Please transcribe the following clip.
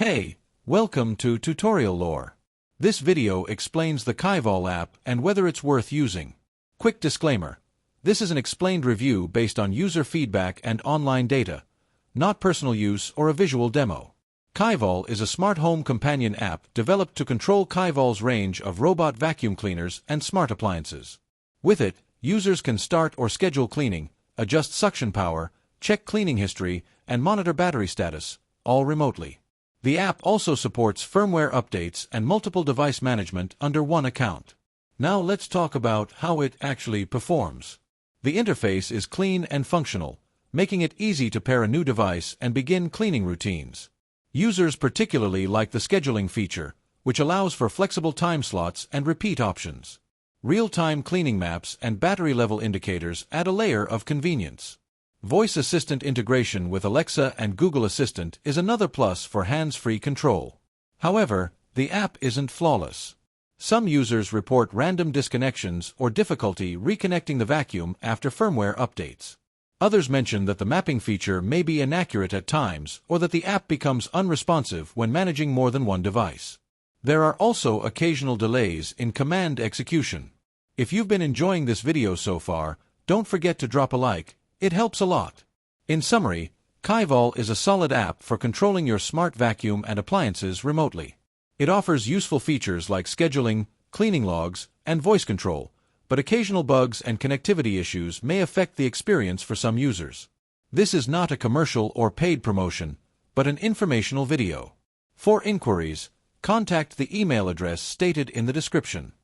Hey, welcome to Tutorial Lore. This video explains the Kyvol app and whether it's worth using. Quick disclaimer. This is an explained review based on user feedback and online data, not personal use or a visual demo. Kyvol is a smart home companion app developed to control Kyvol's range of robot vacuum cleaners and smart appliances. With it, users can start or schedule cleaning, adjust suction power, check cleaning history, and monitor battery status, all remotely. The app also supports firmware updates and multiple device management under one account. Now let's talk about how it actually performs. The interface is clean and functional, making it easy to pair a new device and begin cleaning routines. Users particularly like the scheduling feature, which allows for flexible time slots and repeat options. Real-time cleaning maps and battery level indicators add a layer of convenience. Voice assistant integration with Alexa and Google Assistant is another plus for hands-free control. However, the app isn't flawless. Some users report random disconnections or difficulty reconnecting the vacuum after firmware updates. Others mention that the mapping feature may be inaccurate at times or that the app becomes unresponsive when managing more than one device. There are also occasional delays in command execution. If you've been enjoying this video so far, don't forget to drop a like. It helps a lot. In summary, Kyvol is a solid app for controlling your smart vacuum and appliances remotely. It offers useful features like scheduling, cleaning logs, and voice control, but occasional bugs and connectivity issues may affect the experience for some users. This is not a commercial or paid promotion, but an informational video. For inquiries, contact the email address stated in the description.